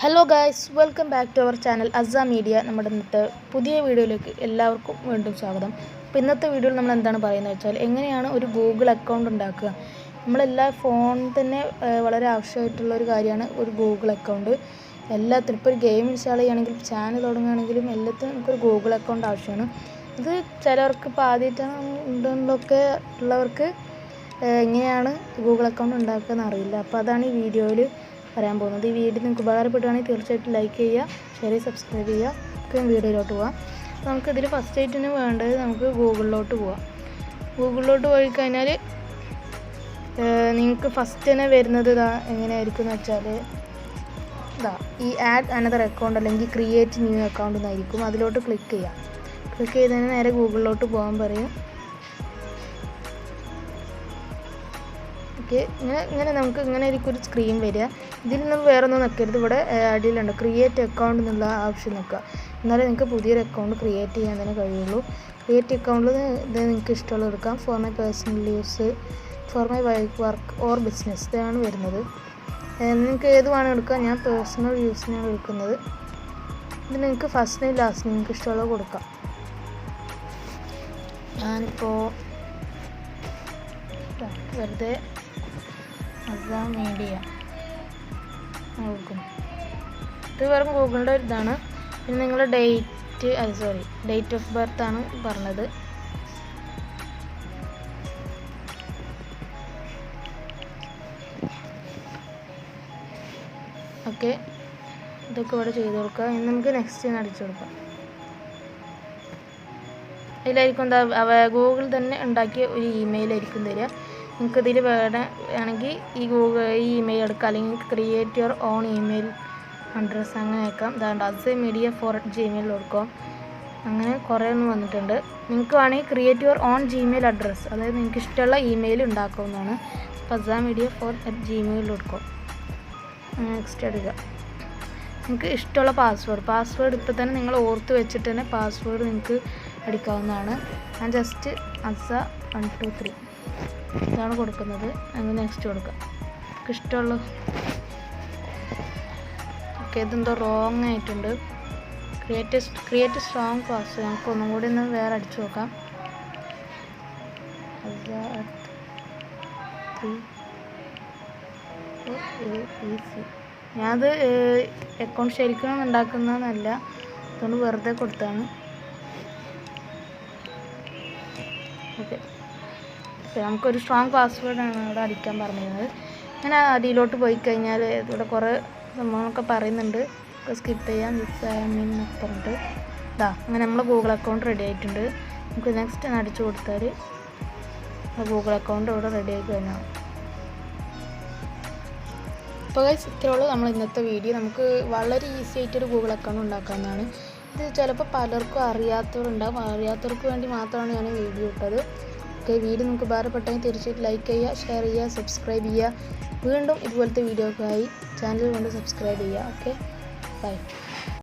Hello guys, welcome back to our channel Asa Media. നമ്മുടെ ഇന്നത്തെ പുതിയ വീഡിയോയിലേക്ക് എല്ലാവർക്കും വീണ്ടും സ്വാഗതം. അപ്പോൾ ഇന്നത്തെ വീഡിയോയിൽ നമ്മൾ എന്താണ് പറയുന്നത് വെച്ചാൽ, എങ്ങനെയാണ് ഒരു ഗൂഗിൾ അക്കൗണ്ട് ഉണ്ടാക്കുക. നമ്മളെല്ലാ ഫോണിൽ തന്നെ വളരെ ആവശ്യമായിട്ടുള്ള ഒരു കാര്യമാണ് ഒരു ഗൂഗിൾ അക്കൗണ്ട്. എല്ലാത്തിനും ഇപ്പോൾ ഒരു ഗെയിം ഇൻസ്റ്റാൾ ചെയ്യുകയാണെങ്കിലും ചാനൽ തുടങ്ങുകയാണെങ്കിലും എല്ലാത്തിനും നമുക്കൊരു ഗൂഗിൾ അക്കൗണ്ട് ആവശ്യമാണ്. ഇത് ചിലവർക്ക് ഇപ്പോൾ ആദ്യമായിട്ടാണ് ഉണ്ടെന്നൊക്കെ ഉള്ളവർക്ക് എങ്ങനെയാണ് ഗൂഗിൾ അക്കൗണ്ട് ഉണ്ടാക്കുക എന്നറിയില്ല. അപ്പോൾ അതാണ് ഈ വീഡിയോയിൽ പറയാൻ പോകുന്നത്. ഈ വീഡിയോ നിങ്ങൾക്ക് ഉപകാരപ്പെടുകയാണെങ്കിൽ തീർച്ചയായിട്ടും ലൈക്ക് ചെയ്യുക, ഷെയർ ചെയ്യുക, സബ്സ്ക്രൈബ് ചെയ്യുക. നമുക്ക് വീഡിയോയിലോട്ട് പോകാം. നമുക്കിതിൽ ഫസ്റ്റ് ആയിട്ട് വേണ്ടത് നമുക്ക് ഗൂഗിളിലോട്ട് പോകാം. ഗൂഗിളിലോട്ട് പോയി കഴിഞ്ഞാൽ നിങ്ങൾക്ക് ഫസ്റ്റ് തന്നെ വരുന്നത് എങ്ങനെയായിരിക്കും എന്ന് വെച്ചാൽ ഈ ആഡ് അനദർ അക്കൗണ്ട് അല്ലെങ്കിൽ ക്രിയേറ്റ് ന്യൂ അക്കൗണ്ട് എന്നായിരിക്കും. അതിലോട്ട് ക്ലിക്ക് ചെയ്യുക. ക്ലിക്ക് ചെയ്തതിന് നേരെ ഗൂഗിളിലോട്ട് പോകാൻ പറയും. ഓക്കെ, ഇങ്ങനെ നമുക്ക് ഇങ്ങനെ ആയിരിക്കും ഒരു സ്ക്രീൻ വരിക. ഇതിൽ നിന്ന് വേറെ ഒന്നും നിൽക്കരുത്. ഇവിടെ അടിയിലുണ്ട് ക്രിയേറ്റ് അക്കൗണ്ട് എന്നുള്ള ഓപ്ഷൻ നിൽക്കുക. എന്നാലേ നിങ്ങൾക്ക് പുതിയൊരു അക്കൗണ്ട് ക്രിയേറ്റ് ചെയ്യാൻ തന്നെ കഴിയുള്ളൂ. ക്രിയേറ്റ് അക്കൗണ്ടിൽ ഇത് നിങ്ങൾക്ക് ഇഷ്ടമുള്ളത് എടുക്കാം. For my personal use, for my work or business, ഇതാണ് വരുന്നത്. നിങ്ങൾക്ക് ഏത് വേണം എടുക്കാം. ഞാൻ പേഴ്സണൽ യൂസിനാണ് എടുക്കുന്നത്. ഇത് നിങ്ങൾക്ക് ഫസ്റ്റ് നെയിം ലാസ്റ്റ് നിങ്ങൾക്ക് ഇഷ്ടമുള്ളത് കൊടുക്കാം. ഞാനിപ്പോൾ വെറുതെ അസ മീഡിയ കൊടുക്കുന്നു. ഇത് വെറും ഗൂഗിളിൻ്റെ ഒരു ഇതാണ്. പിന്നെ നിങ്ങളുടെ ഡേറ്റ് ഓഫ് ബർത്ത് ആണ് പറഞ്ഞത്. ഓക്കെ, ഇതൊക്കെ ഇവിടെ ചെയ്ത് കൊടുക്കുക. ഇനി നമുക്ക് നെക്സ്റ്റ് അടിച്ചു കൊടുക്കാം. ഇതിലായിരിക്കും ഗൂഗിൾ തന്നെ ഉണ്ടാക്കിയ ഒരു ഇമെയിലായിരിക്കും തരിക. നിങ്ങൾക്ക് ഇതിൽ വേണമെങ്കിൽ ഈ ഇമെയിൽ എടുക്കാം, അല്ലെങ്കിൽ create your own email address അങ്ങനെ അയക്കാം. അതാണ്ട് asamedia4@gmail.com അങ്ങനെ കുറേ ഒന്നും വന്നിട്ടുണ്ട്. നിങ്ങൾക്ക് വേണമെങ്കിൽ create your own Gmail address, അതായത് നിങ്ങൾക്ക് ഇഷ്ടമുള്ള ഇമെയിൽ ഉണ്ടാക്കാവുന്നതാണ്. asamedia4@gmail.com നെക്സ്റ്റ് എടുക്കുക. നിങ്ങൾക്ക് ഇഷ്ടമുള്ള പാസ്വേഡ് ഇപ്പോൾ തന്നെ നിങ്ങൾ ഓർത്ത് വെച്ചിട്ട് തന്നെ പാസ്വേഡ് നിങ്ങൾക്ക് അടിക്കാവുന്നതാണ്. ഞാൻ ജസ്റ്റ് അസ 123 ഇതാണ് കൊടുക്കുന്നത്. അങ്ങനെ നെക്സ്റ്റ് കൊടുക്കാം. നിങ്ങൾക്ക് ഇഷ്ടമുള്ള ഓക്കെ, ഇതെന്തോ റോങ് ആയിട്ടുണ്ട്. Create strong password. നമുക്ക് ഒന്നും കൂടി ഒന്ന് വേറെ അടിച്ചു നോക്കാം. ഞാനത് അക്കൗണ്ട് ശരിക്കും ഉണ്ടാക്കുന്നതെന്നല്ല, അതുകൊണ്ട് വെറുതെ കൊടുത്താണ്. ഓക്കെ, നമുക്കൊരു സ്ട്രോങ് പാസ്വേഡാണ് ഇവിടെ അടിക്കാൻ പറഞ്ഞിരുന്നത്. അങ്ങനെ അടിയിലോട്ട് പോയി കഴിഞ്ഞാൽ ഇവിടെ കുറേ സംഭവങ്ങളൊക്കെ പറയുന്നുണ്ട്. സ്കിപ്പ് ചെയ്യാം, എന്നൊക്കെ പറഞ്ഞിട്ട് അങ്ങനെ നമ്മൾ ഗൂഗിൾ അക്കൗണ്ട് റെഡി ആയിട്ടുണ്ട്. നമുക്ക് നെക്സ്റ്റ് അടിച്ചു കൊടുത്താൽ ഗൂഗിൾ അക്കൗണ്ട് ഇവിടെ റെഡി ആയി കഴിഞ്ഞാൽ. അപ്പോൾ ഗൈസ്, ഇത്രയുള്ളൂ നമ്മൾ ഇന്നത്തെ വീഡിയോ. നമുക്ക് വളരെ ഈസി ആയിട്ടൊരു ഗൂഗിൾ അക്കൗണ്ട് ഉണ്ടാക്കാവുന്നതാണ്. ഇത് ചിലപ്പോൾ പലർക്കും അറിയാത്തവരുണ്ടാകും. അറിയാത്തവർക്ക് വേണ്ടി മാത്രമാണ് ഞാൻ വീഡിയോ ഇട്ടത്. ഓക്കെ, വീഡിയോ നിങ്ങൾക്ക് ഉപകാരപ്പെട്ടെങ്കിൽ തീർച്ചയായിട്ടും ലൈക്ക് ചെയ്യുക, ഷെയർ ചെയ്യുക, സബ്സ്ക്രൈബ് ചെയ്യുക. വീണ്ടും ഇതുപോലത്തെ വീഡിയോക്കായി ചാനൽ കൊണ്ട് സബ്സ്ക്രൈബ് ചെയ്യുക. Okay, by.